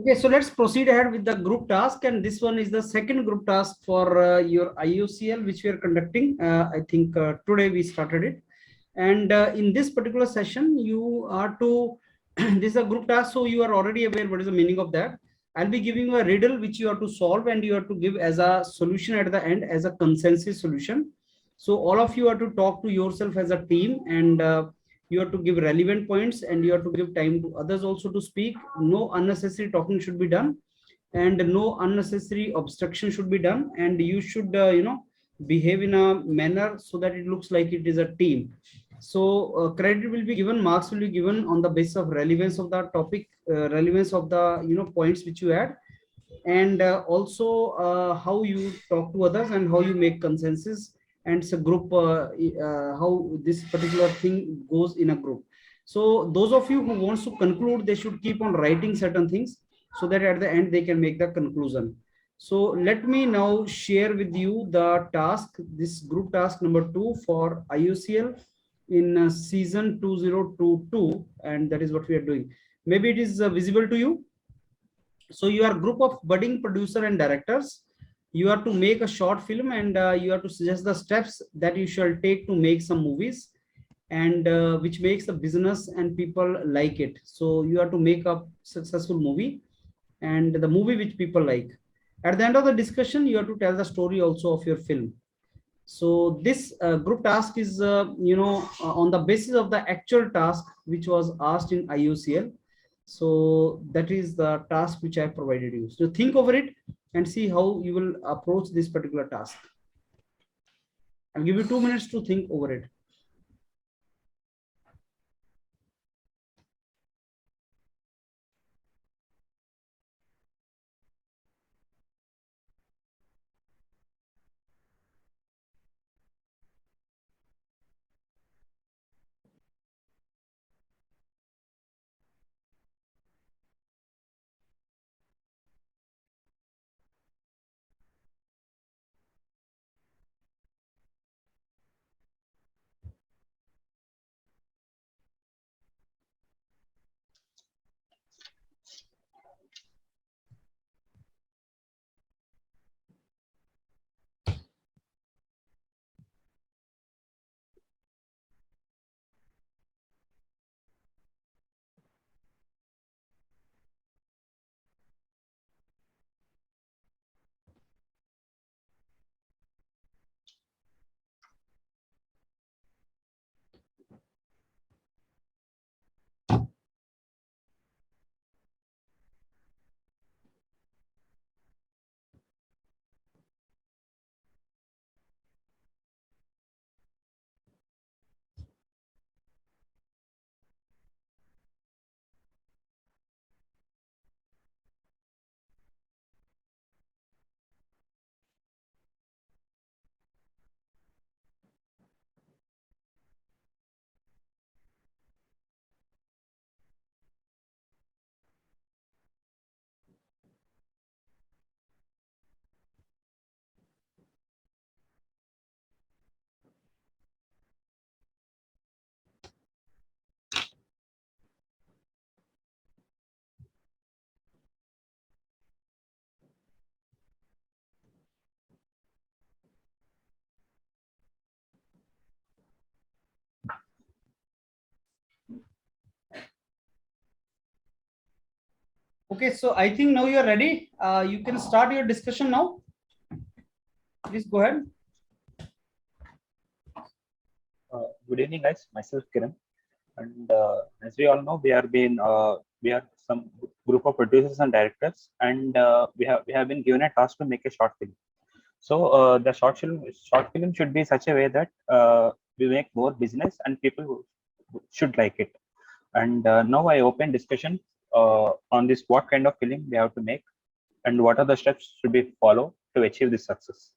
Okay, so let's proceed ahead with the group task, and this one is the second group task for your IOCL, which we are conducting. I think today we started it, and in this particular session, you are to this is a group task, so you are already aware what is the meaning of that. I'll be giving you a riddle which you have to solve, and you have to give as a solution at the end as a consensus solution. So all of you are to talk to yourself as a team, and you have to give relevant points, and you have to give time to others also to speak. No unnecessary talking should be done, and no unnecessary obstruction should be done, and you should behave in a manner so that it looks like it is a team. So credit will be given, marks will be given on the basis of relevance of the topic, relevance of the points which you add, and also how you talk to others and how you make consensus, and it's a group, how this particular thing goes in a group. So those of you who wants to conclude, they should keep on writing certain things so that at the end they can make the conclusion. So let me now share with you the task, this group task number 2 for IOCL in season 2022, and that is what we are doing. Maybe it is visible to you. So you are a group of budding producer and directors. You have to make a short film, and you have to suggest the steps that you shall take to make some movies, and which makes the business and people like it. So you have to make a successful movie, and the movie which people like. At the end of the discussion, you have to tell the story also of your film. So this group task is on the basis of the actual task which was asked in IOCL. So that is the task which I provided you. So think over it and see how you will approach this particular task. I'll give you 2 minutes to think over it. Okay, so I think now you are ready. You can start your discussion now. Please go ahead. Good evening, guys. Myself Kiran, and as we all know, we are some group of producers and directors, and we have been given a task to make a short film. So the short film should be such a way that we make more business and people should like it. And now I open discussion on this: what kind of film we have to make, and what are the steps should be followed to achieve this success.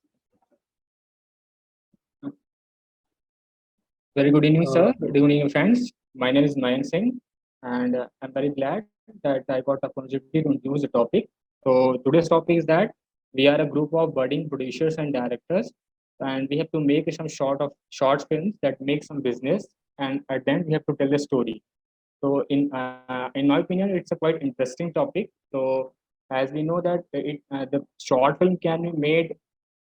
Very good evening, sir. Good evening, friends. My name is Nayan Singh, and I'm very glad that I got the opportunity to introduce the topic. So today's topic is that we are a group of budding producers and directors, and we have to make some short films that make some business, and at the end we have to tell a story. So in my opinion, it's a quite interesting topic. So as we know that the short film can be made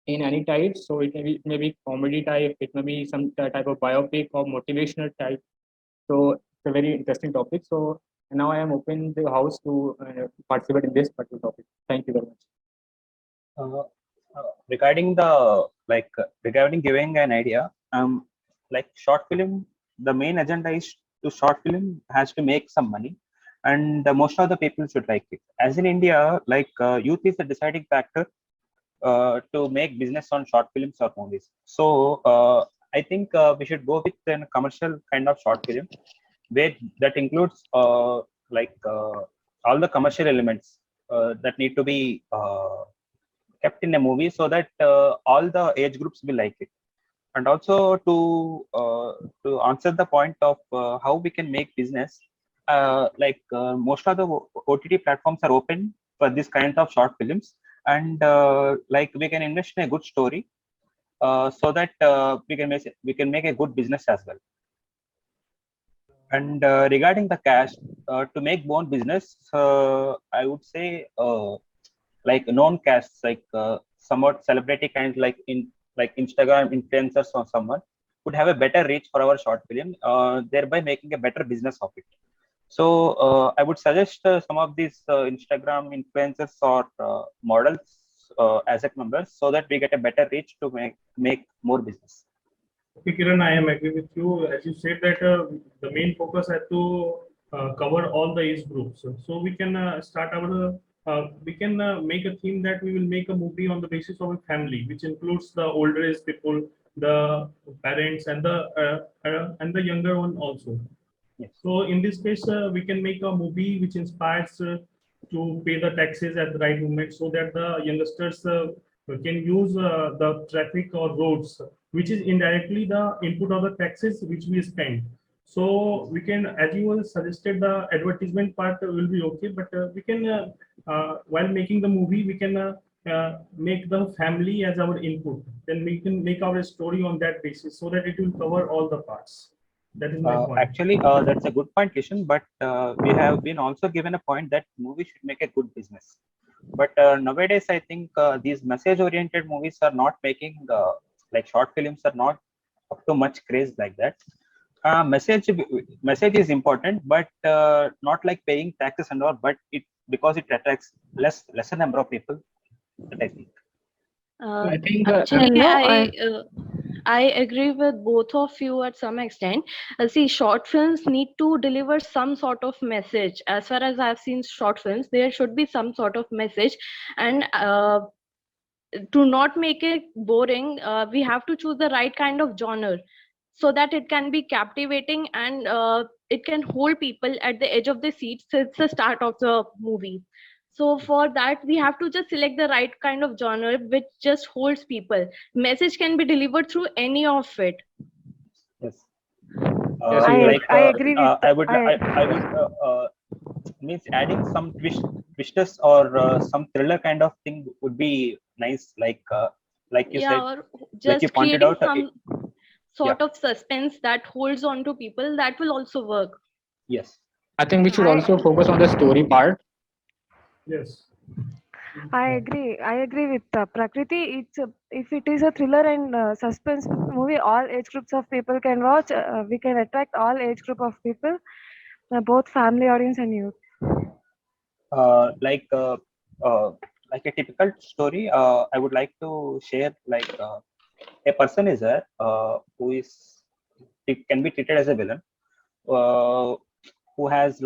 in any type. So it may be comedy type, it may be some type of biopic or motivational type. So it's a very interesting topic. So now I am open the house to participate in this particular topic. Thank you very much. Regarding regarding giving an idea, like short film, the main agenda is to short film has to make some money, and most of the people should like it. As in India, youth is the deciding factor to make business on short films or movies. So I think we should go with a commercial kind of short film, where that includes all the commercial elements that need to be kept in a movie, so that all the age groups will like it. And also to answer the point of how we can make business, most of the OTT platforms are open for this kind of short films, and we can invest in a good story, so that we can make a good business as well. And regarding the cash, to make more business, I would say known casts, somewhat celebrity kind, like Instagram influencers or someone, would have a better reach for our short film, thereby making a better business of it. So I would suggest some of these Instagram influencers or models as members, so that we get a better reach to make more business. Okay, Kiran, I am agree with you. As you said that the main focus had to cover all the age groups. So we can start our we can make a theme that we will make a movie on the basis of a family, which includes the older age people, the parents, and the younger one also. Yes. So in this case, we can make a movie which inspires to pay the taxes at the right moment, so that the youngsters can use the traffic or roads, which is indirectly the input of the taxes which we spend. So we can, as you suggested, the advertisement part will be okay, but we can, while making the movie, we can make the family as our input. Then we can make our story on that basis, so that it will cover all the parts. That is my point. Actually, that's a good point, Kishan. But we have been also given a point that movie should make a good business. But nowadays, I think these message-oriented movies are not making, like short films are not up to much craze like that. Message is important, but not like paying taxes and all. But because it attracts lesser number of people. That I think. I think Actually, I agree with both of you at some extent. See, short films need to deliver some sort of message. As far as I've seen short films, there should be some sort of message, and to not make it boring, we have to choose the right kind of genre, so that it can be captivating and it can hold people at the edge of the seat since the start of the movie. So for that, we have to just select the right kind of genre which just holds people. Message can be delivered through any of it. Yes. I agree with I would means adding some twisters or some thriller kind of thing would be nice. Like you said, or just like you pointed creating out. some sort of suspense that holds on to people, that will also work. Yes. I think we should also focus on the story part. Yes. I agree with Prakriti. It's if it is a thriller and suspense movie, all age groups of people can watch. We can attract all age group of people, both family audience and youth. Like a typical story, I would like to share a person is there who is, it can be treated as a villain, who has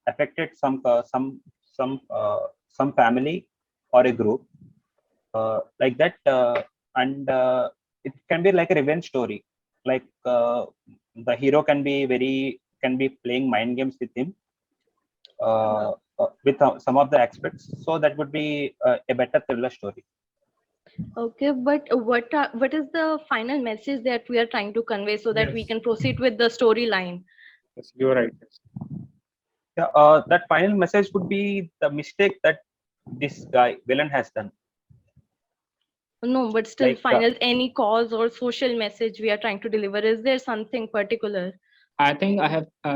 affected some family or a group like that, and it can be like a revenge story. Like the hero can be playing mind games with him, with some of the aspects, so that would be a better thriller story. Okay, but what is the final message that we are trying to convey, so that we can proceed with the storyline? Yes, you're right. Yeah, that final message would be the mistake that this villain has done. No, but still, final any cause or social message we are trying to deliver. Is there something particular? I think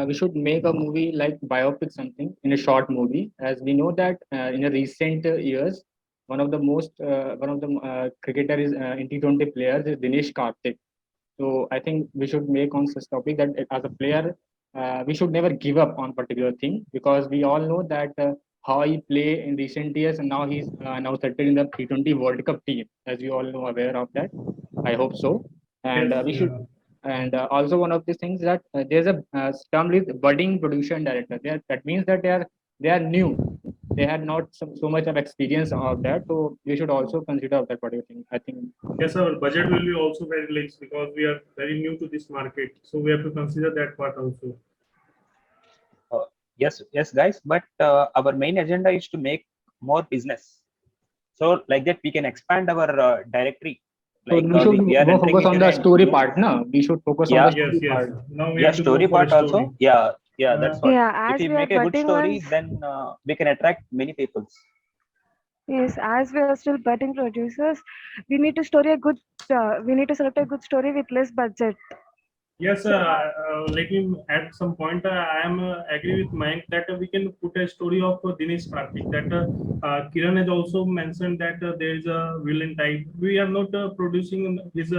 we should make a movie like biopic something in a short movie, as we know that in the recent years, one of the cricketer is in T20 players is Dinesh Karthik. So I think we should make on such topic that as a player, we should never give up on particular thing, because we all know that how he play in recent years, and now he's now settled in the T20 World Cup team, as we all know aware of that. I hope so, and Yes, we should. And also one of the things that there's a term is budding producer and director. That means that they are new. They had not so much of experience of that, so we should also consider that particular thing. I think. yes, our budget will be also very less because we are very new to this market. So we have to consider that part also. Yes, guys. But our main agenda is to make more business. So like that, we can expand our directory. So Like we should we are entering focus on into the a story new- part, no? We should focus on Yeah. the story Yes. part. Now we Yeah, have to story go for part a also. story. Yeah, that's what. Yeah, If as we we are make a good budding story, ones. then we can attract many people. Yes, as we are still budding producers, we need to story a good. We need to select a good story with less budget. Yes, let me add some point. I am agree with Mike that we can put a story of Dinesh Karthik. That Kiran has also mentioned that there is a villain type. We are not producing his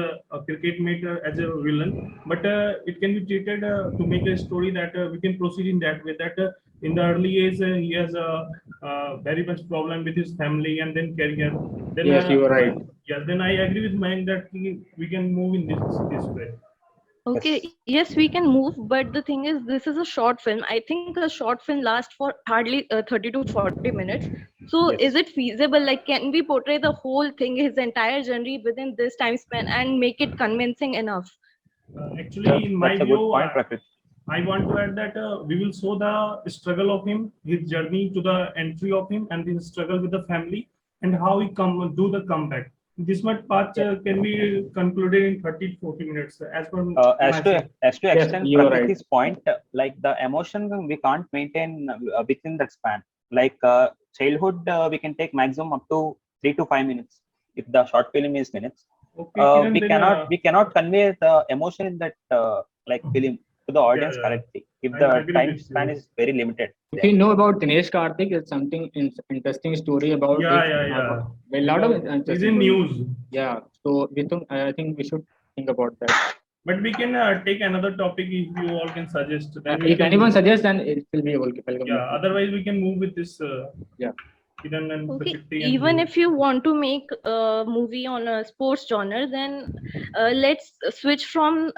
cricket mate as a villain, but it can be treated to make a story that we can proceed in that way. That in the early age he has a very much problem with his family and then career. Then Yes, you are right. yeah, then I agree with Mike that we can move in this way. Okay, yes, we can move, but the thing is, this is a short film. I think a short film lasts for hardly 30 to 40 minutes. So, is Yes. it feasible? Like, can we portray the whole thing, his entire journey within this time span and make it convincing enough? Actually, in my That's a good view, point, Prakrit. I want to add that we will show the struggle of him, his journey to the entry of him, and his struggle with the family, and how he do the comeback. This much part can be concluded in 30 to 40 minutes, as per myself. As to Yes, extend you are right. Prakrit's point, like the emotion we can't maintain within that span. Like childhood, we can take maximum up to 3 to 5 minutes. If the short film is minutes, Okay, Kiran, then, we cannot convey the emotion in that like film to the audience yeah. correctly if I the agree time with span you. is very limited. If you know about Dinesh Karthik, it's something interesting story about Yeah, it. yeah. A lot of He's interesting in story. news. Yeah, so I think we should think about that. But we can take another topic if you all can suggest. Then we If can anyone move. suggests, then it will be welcome. Yeah, otherwise we can move with this. Yeah. Kiran and Okay, Prakriti and even you. if you want to make a movie on a sports genre, then let's switch from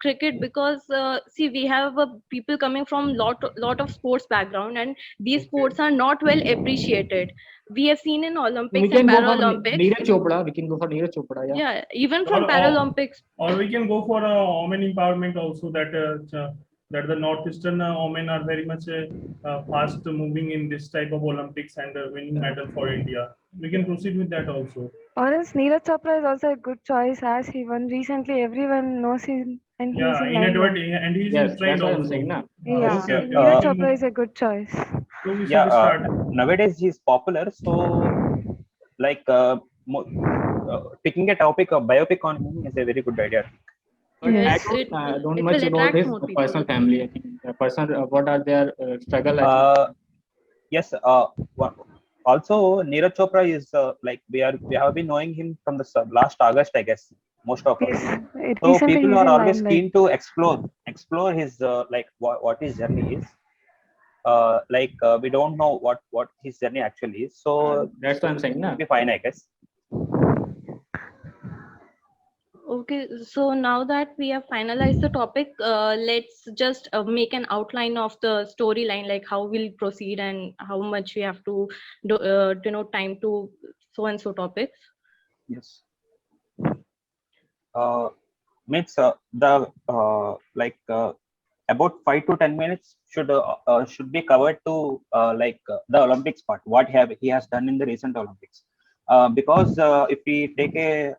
cricket, because see, we have people coming from lot of sports background, and these Okay. sports are not well appreciated. We have seen in We Olympics can and go for Paralympics. Neeraj Chopra. We can go for Neeraj Chopra. Yeah. Yeah, even from Or, Paralympics. or we can go for women empowerment also, that the northeastern women are very much fast moving in this type of Olympics and winning medal for India. We can proceed with that also. Or else Neeraj Chopra is also a good choice as he won recently. Everyone knows him and he is Yeah, in in limelight. and he's Yes, in trained that's what I'm also. saying, na. Yeah, Okay, okay. Neeraj We can Chopra move. is a good choice. So we Yeah, should start. nowadays he's popular, so like picking a topic of biopic on him is a very good idea. But Yes, I don't it much will about attract his more people. personal family. I think personal what are their struggle. I think. Yes. Also, Neeraj Chopra is like we have been knowing him from the last August, I guess, most of us. Yes, So recently people he's are in always limelight. keen to explore his like what his journey is. We don't know what his journey actually is. So That's what I'm saying, na. it'll be fine, I guess. Okay, so now that we have finalized the topic, let's just make an outline of the storyline, like how we'll proceed and how much we have to do, time to so and so topics. Yes. Means the about 5 to 10 minutes should be covered to the Olympics part. What he has done in the recent Olympics. Because if we take a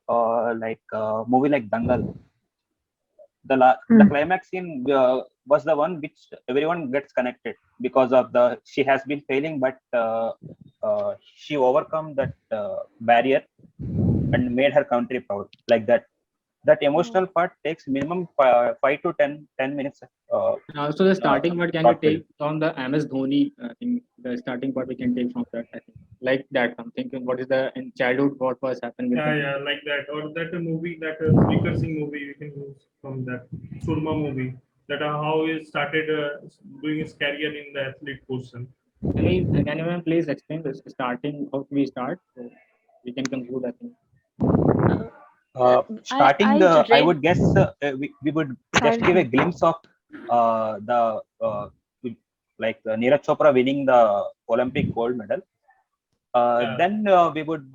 movie like Dangal, the climax scene was the one which everyone gets connected because of she has been failing, but she overcome that barrier and made her country proud like that. that emotional part takes minimum 5 to 10 minutes. And also the starting part can be short film. taken from the MS Dhoni. I think the starting part we can take from that. I think like that. I'm thinking what is the in childhood what was happened with him. Yeah, like that, or that movie, that Speaker Singh movie, we can use from that Surma movie. That how he started doing his career in the athlete portion. Can anyone please explain this starting how we start? So we can conclude. I think. Starting, I I read- would guess we would just give a glimpse of like Neeraj Chopra winning the Olympic gold medal. Yeah. Then we would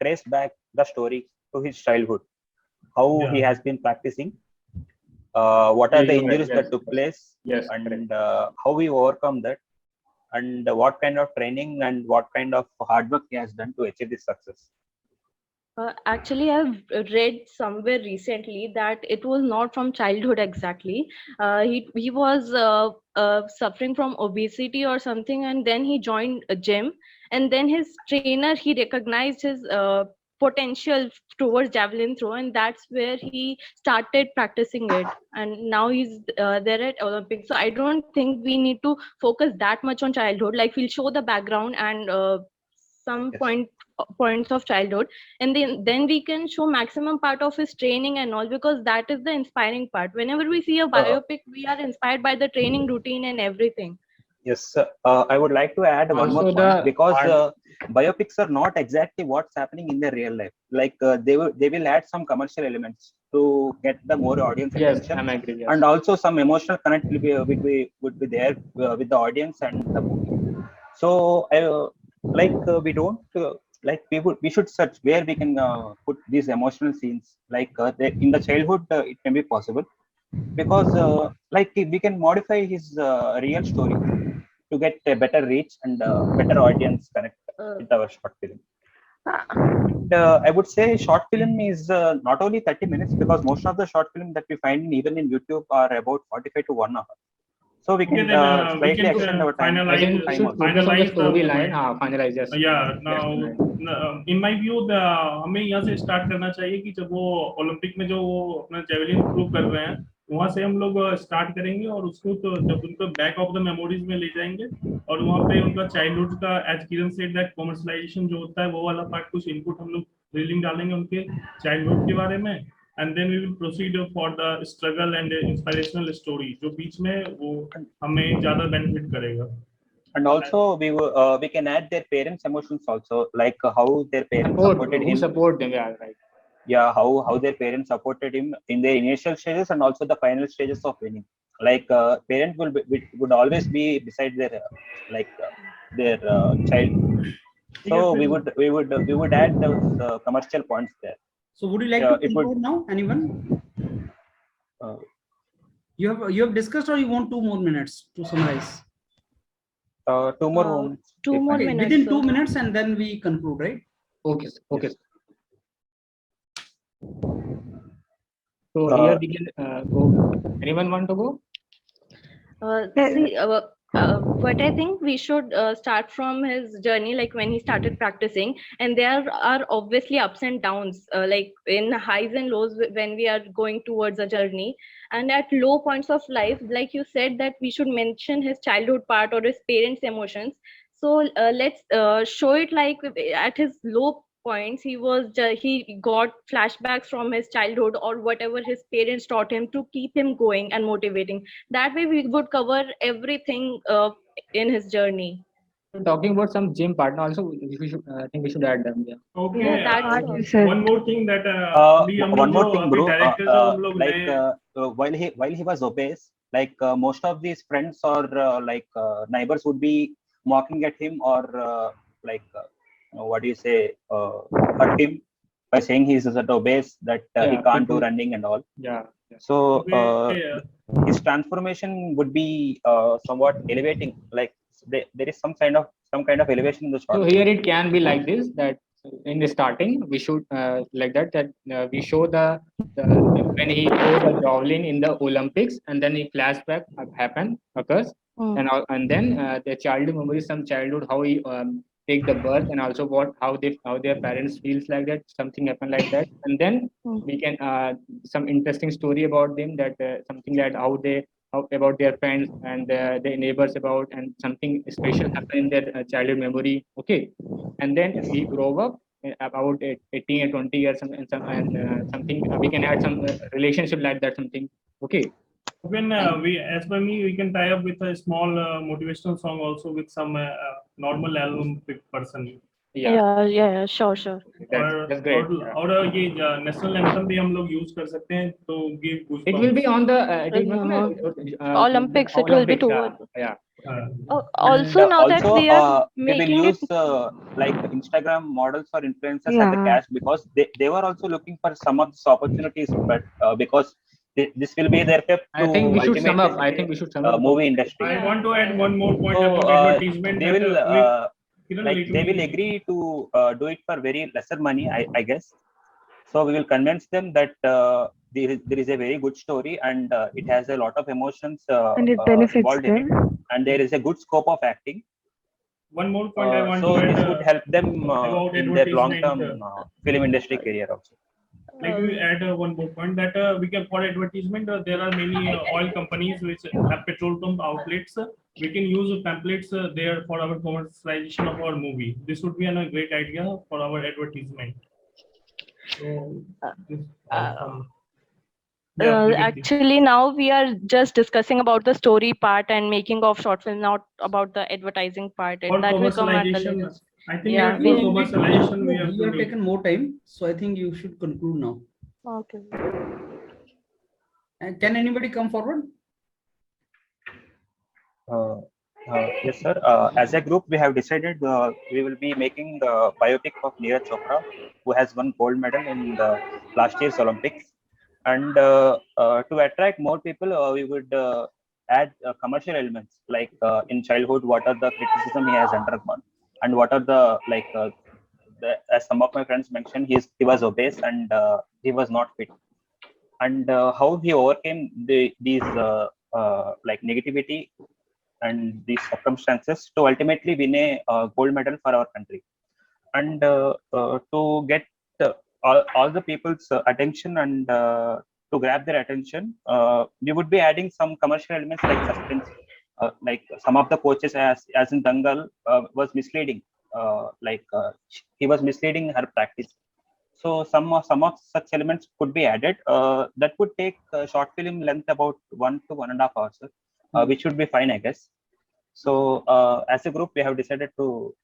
trace back the story to his childhood, how he Yeah. has been practicing, what are Yeah, the you're right. injuries that took place, Yes, and how we overcome that, and what kind of training and what kind of hard work he has done to achieve this success. Actually, I've read somewhere recently that it was not from childhood exactly. He was suffering from obesity or something, and then he joined a gym, and then his trainer he recognized his potential towards javelin throw, and that's where he started practicing it. And now he's there at Olympics. So I don't think we need to focus that much on childhood. Like we'll show the background and some Yes. points of childhood, and then we can show maximum part of his training and all, because that is the inspiring part. Whenever we see a biopic, we are inspired by the training routine and everything. Yes, I would like to add one more Also point, the because hard- biopics are not exactly what's happening in the real life. Like they will add some commercial elements to get the more audience Yes, attention, I'm agree. Yes. and also some emotional connect would be there with the audience and the movie. So we don't like we should search where we can put these emotional scenes. Like in the childhood, it can be possible, because we can modify his real story to get a better reach and better audience connect with our short film. And I would say short film is not only 30 minutes, because most of the short film that we find even in YouTube are about 45 to 1 hour. So we can then, we slightly can, extend our time. I think we finalize should focus on the finalize the storyline. movement. Finalize. Yes. Yeah, That's now right. in my view हमें यहाँ से start करना चाहिए कि जब वो Olympic में जो वो अपना जेवलिन थ्रो कर रहे हैं, वहां से हम लोग स्टार्ट करेंगे, और उसको तो जब उनको बैक ऑफ द मेमोरीज में ले जाएंगे, और वहां पे उनका चाइल्डहुड का, as Kiran said, that commercialisation जो होता है वो वाला पार्ट, कुछ इनपुट हम लोग रीलिंग डालेंगे उनके चाइल्डहुड के बारे में, and then we will proceed for the struggle and inspirational story जो बीच में वो हमें ज्यादा बेनिफिट करेगा. And also we can add their parents' emotions also, like how their parents supported him. Support them, yeah, right. Yeah, how their parents supported him in their initial stages and also the final stages of winning. Like parents would always be beside their their child. So we would add those commercial points there. So would you like to conclude now? Anyone? You have discussed, or you want 2 more minutes to summarize? 2 more moments. 2 more Okay, minutes. within 2 minutes, and then we conclude, right? Okay. Okay. Yes. So here we can go. Anyone want to go? But I think we should start from his journey, like when he started practicing, and there are obviously ups and downs, like in highs and lows when we are going towards a journey, and at low points of life, like you said, that we should mention his childhood part or his parents' emotions. So let's show it like at his low points, he got flashbacks from his childhood or whatever his parents taught him to keep him going and motivating. That way we would cover everything in his journey. Talking about some gym partner also, we should, I think we should add them. Yeah. Okay, Yeah, that's one more thing that one more thing, bro. directors While he was obese, like most of these friends or neighbors would be mocking at him, or what do you say, hurt him by saying he's obese, that he can't do running and all. Yeah. So his transformation would be somewhat elevating. Like there is some kind of elevation in the short. So here it can be like this, that in the starting we should like that we show the when he threw the javelin in the Olympics, and then the flashback occurs, and then the childhood memories, some childhood, how he take the birth, and also how their parents feels like that, something happened like that, and then we can some interesting story about them, that something that how about their friends and their neighbors about, and something special happened in their childhood memory. Okay, and then we grow up about 18 or 20 years, and something we can add some relationship like that, something. Okay. When as per me, we can tie up with a small motivational song also with some normal album person. Yeah, sure. That's great. और ये national anthem भी हम लोग use कर सकते हैं तो give goosebumps. It will be on the Olympics. It will be toward. Yeah. Also, now that we are they making will use it, like Instagram models or influencers as a cash, because they were also looking for some of these opportunities, but because this will be their pep to I think we should sum up. Movie industry. I want to add one more point about advertisement. They will they will agree to do it for very lesser money, I guess. So we will convince them that there is a very good story, and it has a lot of emotions and it benefits them, and there is a good scope of acting. One more point I want so to add. This would help them in their long-term film industry career also. Like we add one more point that we can, for advertisement, there are many oil companies which have petrol pump outlets. We can use pamphlets there for our commercialization of our movie. This would be a great idea for our advertisement. So, actually, now we are just discussing about the story part and making of short film, not about the advertising part. And that will come at the later. I think commercialization we have taken more time, so I think you should conclude now. Okay. And can anybody come forward? Yes, sir. As a group, we have decided we will be making the biopic of Neeraj Chopra, who has won gold medal in the last year's Olympics. And to attract more people, we would add commercial elements, like in childhood, what are the criticism he has undergone, and what are the as some of my friends mentioned, he was obese and he was not fit, and how he overcame these like negativity and these circumstances to ultimately win a gold medal for our country. And to get all the people's attention and to grab their attention, we would be adding some commercial elements like suspense, like some of the coaches, as in Dangal, was misleading. He was misleading her practice. So some of such elements could be added. That would take short film length about 1 to 1.5 hours, which would be fine, I guess. So as a group, we have decided to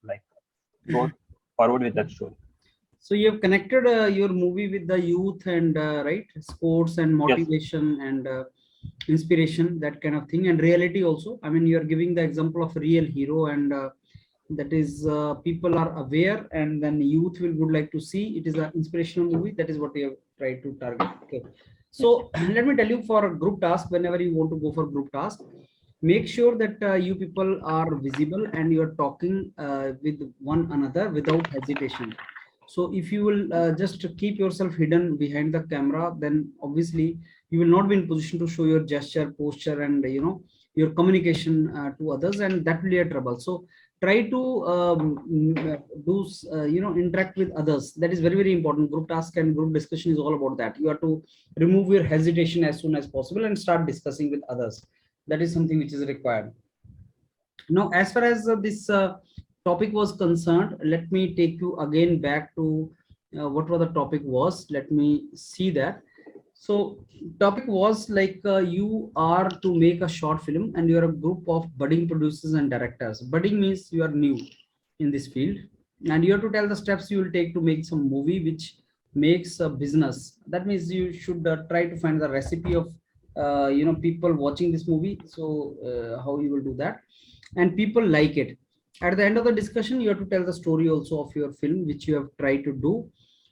go forward with that story. So you have connected your movie with the youth and right, sports and motivation. Yes. And inspiration, that kind of thing, and reality also. I mean, you are giving the example of a real hero, and that is people are aware, and then youth would like to see. It is an inspirational movie. That is what we have tried to target. Okay. So let me tell you, for a group task, whenever you want to go for group task, make sure that you people are visible and you are talking with one another without hesitation. So if you will just keep yourself hidden behind the camera, then obviously you will not be in position to show your gesture, posture, and your communication to others, and that will be a trouble. So try to interact with others. That is very, very important. Group task and group discussion is all about that. You have to remove your hesitation as soon as possible and start discussing with others. That is something which is required. Now, as far as this topic was concerned, let me take you again back to what the topic was. Let me see that. So topic was you are to make a short film, and you are a group of budding producers and directors. Budding means you are new in this field, and you have to tell the steps you will take to make some movie which makes a business. That means you should try to find the recipe of people watching this movie. So how you will do that, and people like it. At the end of the discussion, you have to tell the story also of your film, which you have tried to do.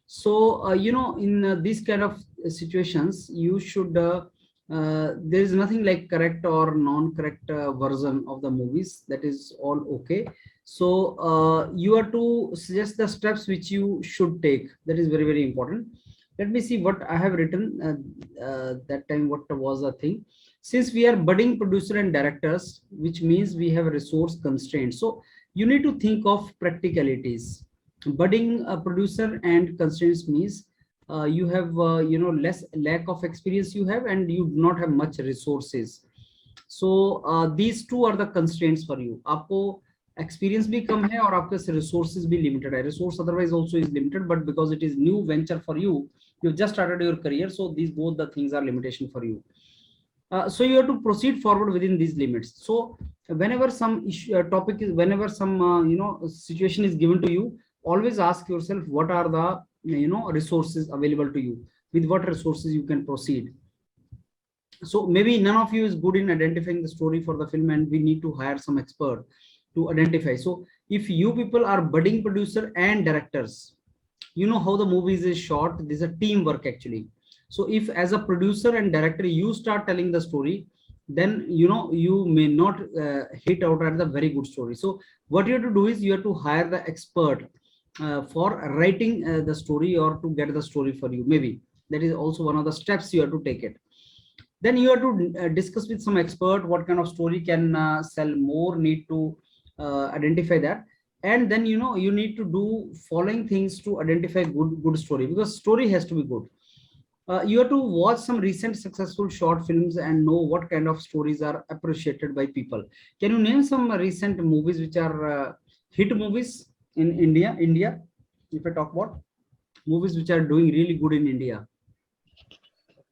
So in these kind of situations, you should there is nothing like correct or non-correct version of the movies. That is all okay. So you are to suggest the steps which you should take. That is very, very important. Let me see what I have written that time. What was the thing? Since we are budding producer and directors, which means we have resource constraints. So you need to think of practicalities. Budding producer and constraints means you have less lack of experience you have, and you do not have much resources. So these two are the constraints for you. आपको experience भी कम है और आपके resources भी limited है. Resource otherwise also is limited, but because it is new venture for you, you just started your career, so these both the things are limitation for you. So you have to proceed forward within these limits. So whenever some issue, topic is, whenever some situation is given to you, always ask yourself what are the resources available to you, with what resources you can proceed. So maybe none of you is good in identifying the story for the film, and we need to hire some expert to identify. So if you people are budding producer and directors, you know how the movies is shot. This is a teamwork actually. So if as a producer and director you start telling the story, then you may not hit out at the very good story. So what you have to do is you have to hire the expert for writing the story, or to get the story for you. Maybe that is also one of the steps you have to take it. Then you have to discuss with some expert what kind of story can sell more, need to identify that. And then you need to do following things to identify good story, because story has to be good. You have to watch some recent successful short films and know what kind of stories are appreciated by people. Can you name some recent movies which are hit movies in India? If I talk about movies which are doing really good in India.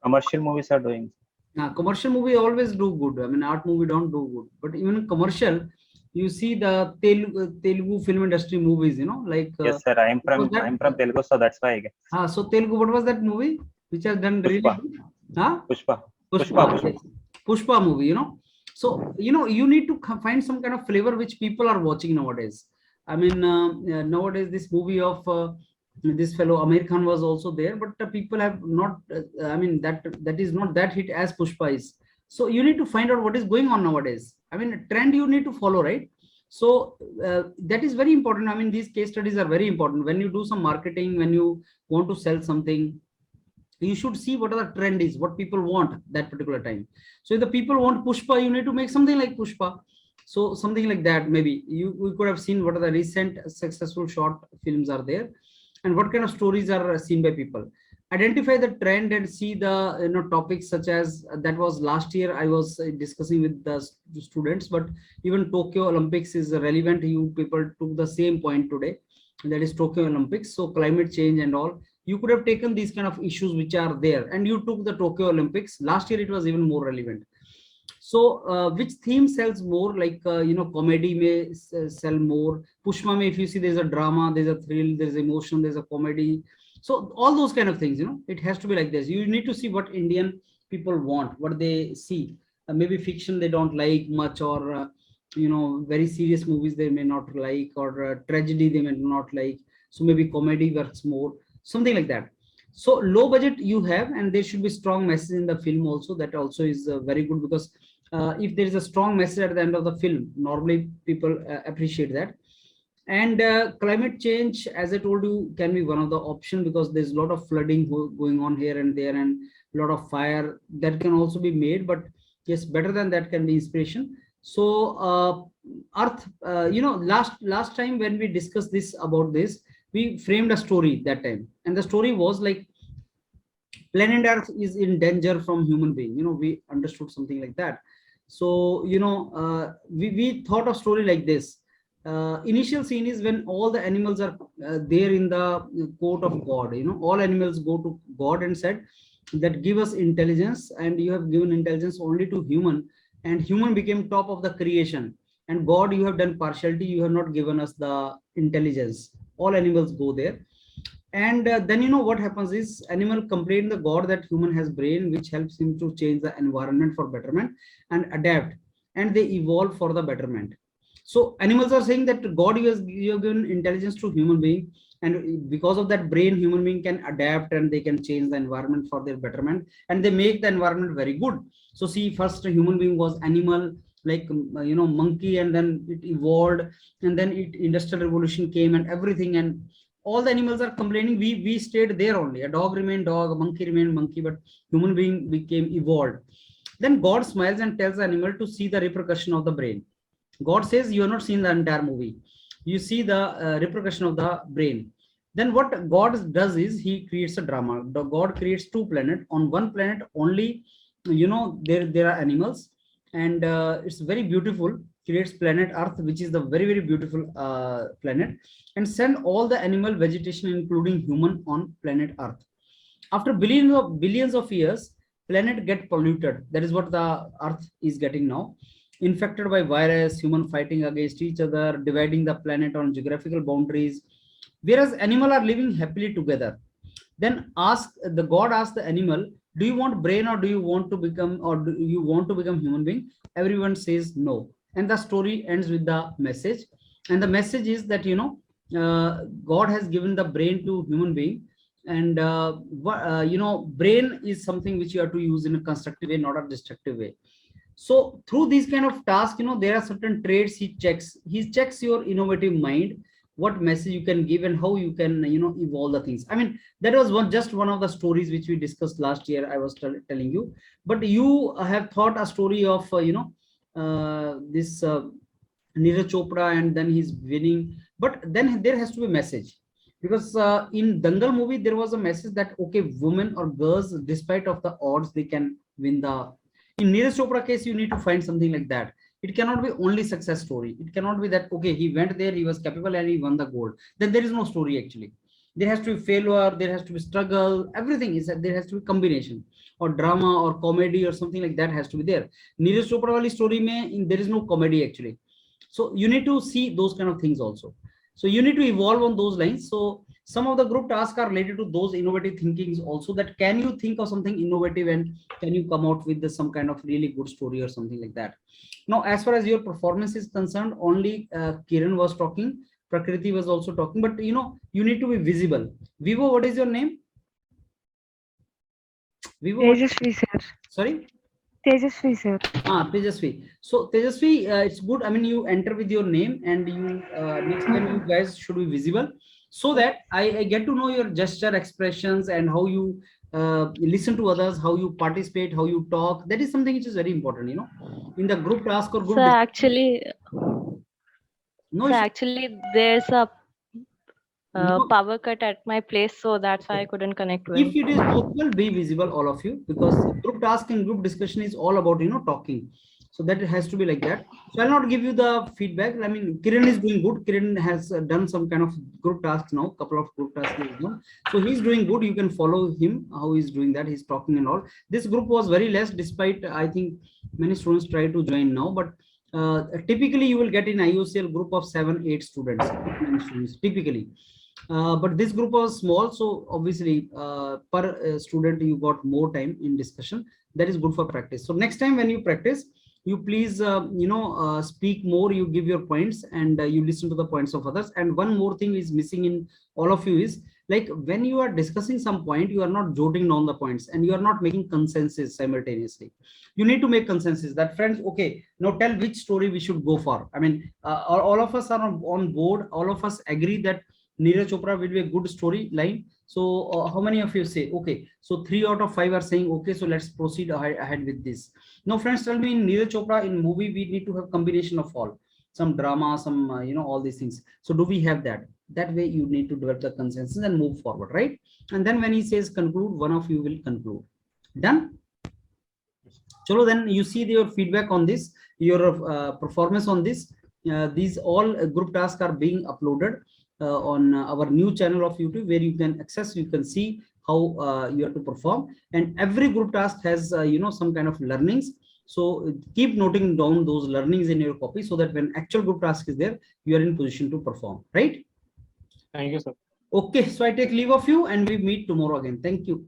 Commercial movies are doing. Commercial movie always do good. I mean, art movie don't do good, but even commercial, you see the Telugu film industry movies, like yes sir, I'm from Telugu, so that's why I guess. So Telugu, what was that movie which has done really good? Pushpa. Yes. Pushpa movie, So you need to find some kind of flavor which people are watching nowadays. I mean, nowadays this movie of this fellow Amir Khan was also there, but people have not. I mean, that is not that hit as Pushpa is. So you need to find out what is going on nowadays. I mean, trend you need to follow, right? So that is very important. I mean, these case studies are very important. When you do some marketing, when you want to sell something, you should see what the trend is, what people want that particular time. So if the people want Pushpa, you need to make something like Pushpa. So something like that, maybe we could have seen what are the recent successful short films are there, and what kind of stories are seen by people. Identify the trend and see the topics such as that was last year I was discussing with the students, but even Tokyo Olympics is relevant. You people took the same point today, that is Tokyo Olympics. So climate change and all, you could have taken these kind of issues which are there, and you took the Tokyo Olympics. Last year it was even more relevant. So which theme sells more? Like comedy may sell more. Pushpa may, if you see, there's a drama, there's a thrill, there's emotion, there's a comedy. So all those kind of things, it has to be like this. You need to see what Indian people want, what they see. Maybe fiction they don't like much, or very serious movies they may not like, or tragedy they may not like. So maybe comedy works more, something like that. So low budget you have, and there should be strong message in the film also. That also is very good, because if there is a strong message at the end of the film, normally people appreciate that. And climate change, as I told you, can be one of the options, because there's a lot of flooding going on here and there, and a lot of fire that can also be made. But yes, better than that can be inspiration. So Earth, last time when we discussed about this, we framed a story that time, and the story was like planet Earth is in danger from human being. We understood something like that. So we thought of story like this. Initial scene is when all the animals are there in the court of God. All animals go to God and said that give us intelligence, and you have given intelligence only to human, and human became top of the creation, and God, you have done partiality, you have not given us the intelligence. All animals go there, and then what happens is animal complain the God that human has brain which helps him to change the environment for betterment and adapt, and they evolve for the betterment. So animals are saying that God, you have given intelligence to human being, and because of that brain, human being can adapt and they can change the environment for their betterment, and they make the environment very good. So see, first human being was animal, like monkey, and then it evolved, and then industrial revolution came and everything, and all the animals are complaining we stayed there only. A dog remained dog, a monkey remained monkey, but human being became evolved. Then God smiles and tells the animal to see the repercussion of the brain. God says you have not seen the entire movie. You see the repercussion of the brain. Then what God does is he creates a drama. The God creates two planets. On one planet only, there are animals, and it's very beautiful. Creates planet Earth, which is the very, very beautiful planet, and send all the animal vegetation, including human, on planet Earth. After billions of years, planet get polluted. That is what the Earth is getting now, infected by virus, human fighting against each other, dividing the planet on geographical boundaries, whereas animal are living happily together. Then the God asks the animal, do you want brain, or do you want to become human being? Everyone says no, and the story ends with the message. And the message is that God has given the brain to human being, and brain is something which you have to use in a constructive way, not a destructive way. So through these kind of tasks, there are certain traits he checks your innovative mind, what message you can give and how you can evolve the things. I mean, that was just one of the stories which we discussed last year. I was telling you, but you have thought a story of this Neeraj Chopra, and then he's winning, but then there has to be a message, because in Dangal movie there was a message that okay, women or girls, despite of the odds, they can win the. In Neeraj Chopra case, you need to find something like that. It cannot be only success story. It cannot be that okay, he went there, he was capable, and he won the gold. Then there is no story actually. There has to be failure, there has to be struggle. Everything is that there has to be combination, or drama or comedy or something like that has to be there. Neeraj Chopra wali story mein there is no comedy actually. So you need to see those kind of things also. So you need to evolve on those lines. So some of the group tasks are related to those innovative thinkings also, that can you think of something innovative and can you come out with some kind of really good story or something like that. Now, as far as your performance is concerned, only Kiran was talking, Prakriti was also talking, but you need to be visible. Vivo, what is your name? Vivo, Tejasvi, sir. Sorry? Tejasvi, sir. Tejasvi. So Tejasvi, it's good. I mean, you enter with your name, and you next time you guys should be visible, so that I get to know your gesture expressions and how you listen to others, how you participate, how you talk. That is something which is very important, in the group task or group. So actually, there's a No. power cut at my place, so that's why I couldn't connect well. If it is possible, be visible, all of you, because group task and group discussion is all about talking. So that it has to be like that. So I'll not give you the feedback. I mean, Kiran is doing good. Kiran has done some kind of group tasks now, couple of group tasks he has done. So he's doing good. You can follow him, how he's doing that. He's talking and all. This group was very less, despite I think many students try to join now. But typically you will get in IOCL group of 7-8 students, typically. But this group was small, so obviously per student you got more time in discussion. That is good for practice. So next time when you practice, you please speak more, you give your points, and you listen to the points of others. And one more thing is missing in all of you is, like, when you are discussing some point, you are not jotting down the points and you are not making consensus simultaneously. You need to make consensus that, friends, okay, now tell which story we should go for. I mean, all of us are on board. All of us agree that Neeraj Chopra will be a good storyline. So how many of you say okay? So 3 out of 5 are saying okay, so let's proceed ahead with this. Now friends, tell me, in Neeraj Chopra, in movie we need to have combination of all, some drama, some all these things. So do we have that? That way you need to develop the consensus and move forward, right? And then when he says conclude, one of you will conclude. Done? Chalo, then you see your feedback on this, your performance on this. These all group tasks are being uploaded on our new channel of YouTube, where you can access, you can see how you have to perform, and every group task has some kind of learnings. So keep noting down those learnings in your copy, so that when actual group task is there, you are in position to perform, right? Thank you, sir. Okay, so I take leave of you and we meet tomorrow again. Thank you.